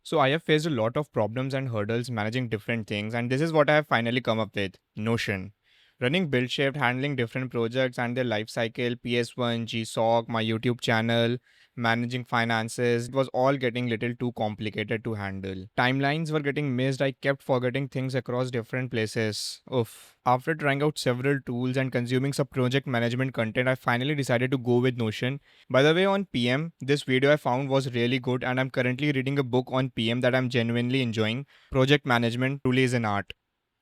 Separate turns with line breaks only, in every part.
So I have faced a lot of problems and hurdles managing different things, and this is what I have finally come up with: Notion. Running build shift, handling different projects and their life cycle, PS1, GSoC, my YouTube channel, managing finances, it was all getting little too complicated to handle. Timelines were getting missed, I kept forgetting things across different places. Oof. After trying out several tools and consuming some project management content, I finally decided to go with Notion. By the way, on PM, this video I found was really good, and I'm currently reading a book on PM that I'm genuinely enjoying. Project management truly is an art.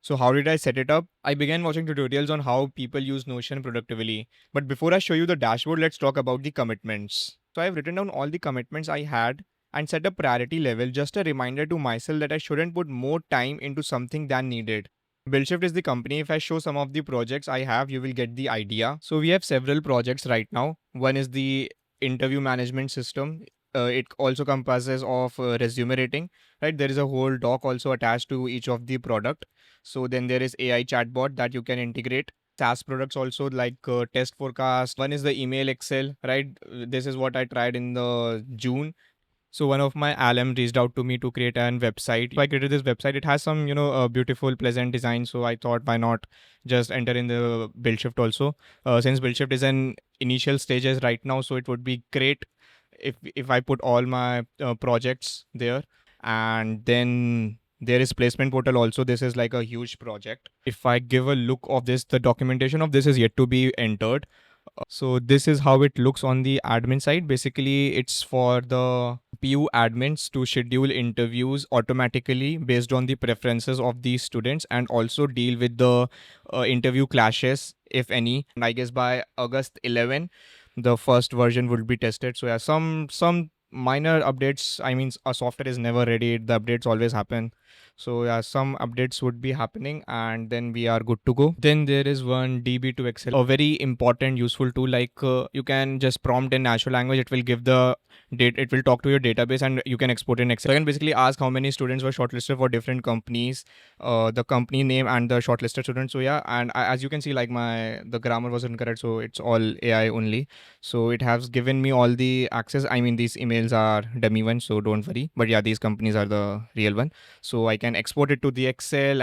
So how did I set it up? I began watching tutorials on how people use Notion productively. But before I show you the dashboard, let's talk about the commitments. So I've written down all the commitments I had and set a priority level, just a reminder to myself that I shouldn't put more time into something than needed. BuildShift is the company. If I show some of the projects I have, you will get the idea. So we have several projects right now. One is the interview management system. It also comprises of resume rating, right? There is a whole doc also attached to each of the product. So then there is AI chatbot that you can integrate. SaaS products also like test forecast. One is the email Excel, right? This is what I tried in the June. So one of my alum reached out to me to create an website. So I created this website. It has some, beautiful, pleasant design. So I thought, why not just enter in the build shift also? Since build shift is in initial stages right now, so it would be great if I put all my projects there. And then there is placement portal also. This is like a huge project. If I give a look of this, the documentation of this is yet to be entered. So this is how it looks on the admin side. Basically, it's for the PU admins to schedule interviews automatically based on the preferences of the students, and also deal with the interview clashes, if any. And I guess by August 11, the first version will be tested. So yeah, some minor updates. I mean, a software is never ready. The updates always happen. So yeah, some updates would be happening, and then we are good to go. Then there is one DB to Excel, a very important useful tool. Like you can just prompt in natural language. It will give the date. It will talk to your database, and you can export in Excel. So I can basically ask how many students were shortlisted for different companies, the company name and the shortlisted students. So yeah, and as you can see, like the grammar was incorrect, so it's all AI only. So it has given me all the access. I mean, these emails are dummy ones, so don't worry. But yeah, these companies are the real one. So I can export it to the Excel,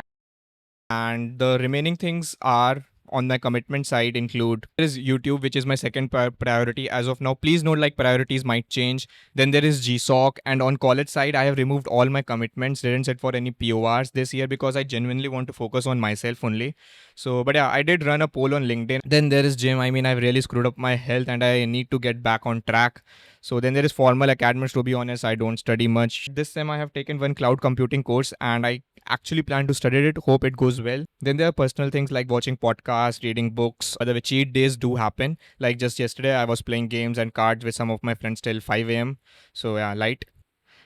and the remaining things are on my commitment side include: there is YouTube, which is my second priority as of now. Please note, like, priorities might change. Then there is GSoC, and on college side I have removed all my commitments, didn't set for any PORs this year because I genuinely want to focus on myself only. So but yeah, I did run a poll on LinkedIn. Then there is gym. I mean, I've really screwed up my health and I need to get back on track. So then there is formal academics. To be honest, I don't study much. This time I have taken one cloud computing course and I actually plan to study it. Hope it goes well. Then there are personal things like watching podcasts, reading books. By the way, cheat days do happen. Like just yesterday, I was playing games and cards with some of my friends till 5 a.m. So yeah, light.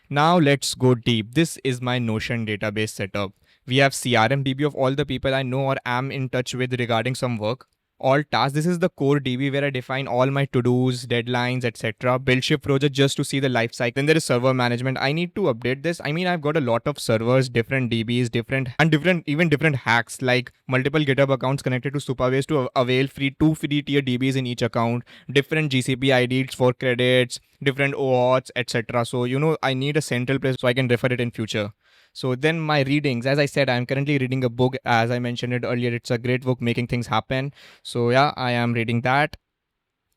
Now let's go deep. This is my Notion database setup. We have CRM DB of all the people I know or am in touch with regarding some work. All tasks. This is the core DB where I define all my to-dos, deadlines, etc. Build shift project just to see the life cycle. Then there is server management. I need to update this. I mean, I've got a lot of servers, different DBs, different hacks, like multiple GitHub accounts connected to Supabase to avail two free tier DBs in each account, different GCP IDs for credits, different OAuths, etc. So I need a central place so I can refer it in future. So then my readings, as I said, I'm currently reading a book. As I mentioned it earlier, it's a great book, Making Things Happen. So yeah, I am reading that.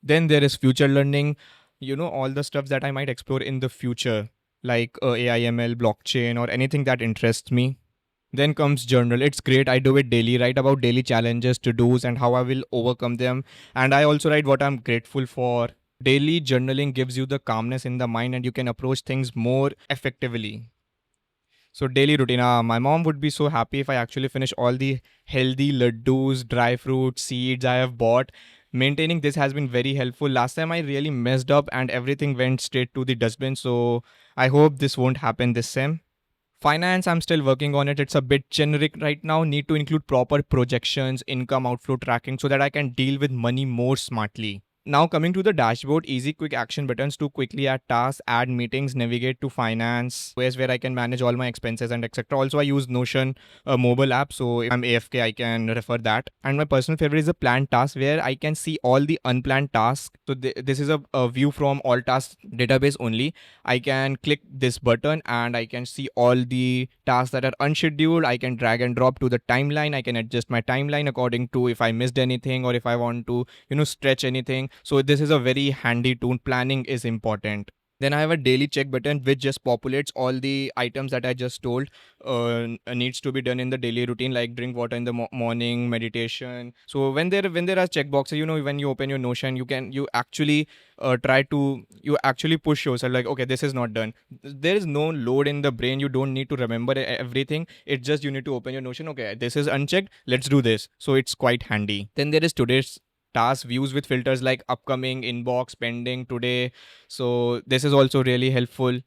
Then there is future learning, all the stuff that I might explore in the future, like AI, ML, blockchain, or anything that interests me. Then comes journal. It's great. I do it daily, write about daily challenges, to-dos, and how I will overcome them. And I also write what I'm grateful for. Daily journaling gives you the calmness in the mind and you can approach things more effectively. So daily routine. My mom would be so happy if I actually finish all the healthy laddus, dry fruits, seeds I have bought. Maintaining this has been very helpful. Last time I really messed up and everything went straight to the dustbin. So I hope this won't happen this sem. Finance, I'm still working on it. It's a bit generic right now. Need to include proper projections, income, outflow tracking so that I can deal with money more smartly. Now coming to the dashboard, easy quick action buttons to quickly add tasks, add meetings, navigate to finance, ways where I can manage all my expenses and etc. Also, I use Notion, a mobile app, so if I'm AFK, I can refer that. And my personal favorite is a planned task where I can see all the unplanned tasks. So this is a view from all tasks database only. I can click this button and I can see all the tasks that are unscheduled. I can drag and drop to the timeline. I can adjust my timeline according to if I missed anything or if I want to stretch anything. So this is a very handy tool. Planning is important. Then I have a daily check button which just populates all the items that I just told needs to be done in the daily routine, like drink water in the morning, meditation. So when there are check boxes, when you open your Notion, you actually you actually push yourself like, okay, this is not done. There is no load in the brain. You don't need to remember everything. It's just you need to open your Notion. Okay, this is unchecked. Let's do this. So it's quite handy. Then there is today's task views with filters like upcoming, inbox, pending, today. So this is also really helpful.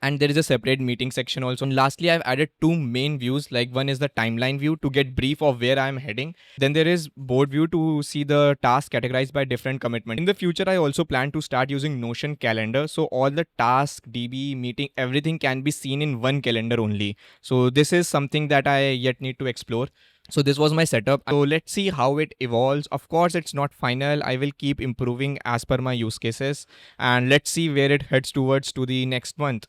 And there is a separate meeting section also. And lastly, I've added two main views. Like one is the timeline view to get brief of where I'm heading. Then there is board view to see the tasks categorized by different commitment. In the future, I also plan to start using Notion calendar. So all the task, DB, meeting, everything can be seen in one calendar only. So this is something that I yet need to explore. So this was my setup. So let's see how it evolves. Of course, it's not final. I will keep improving as per my use cases. And let's see where it heads towards to the next month.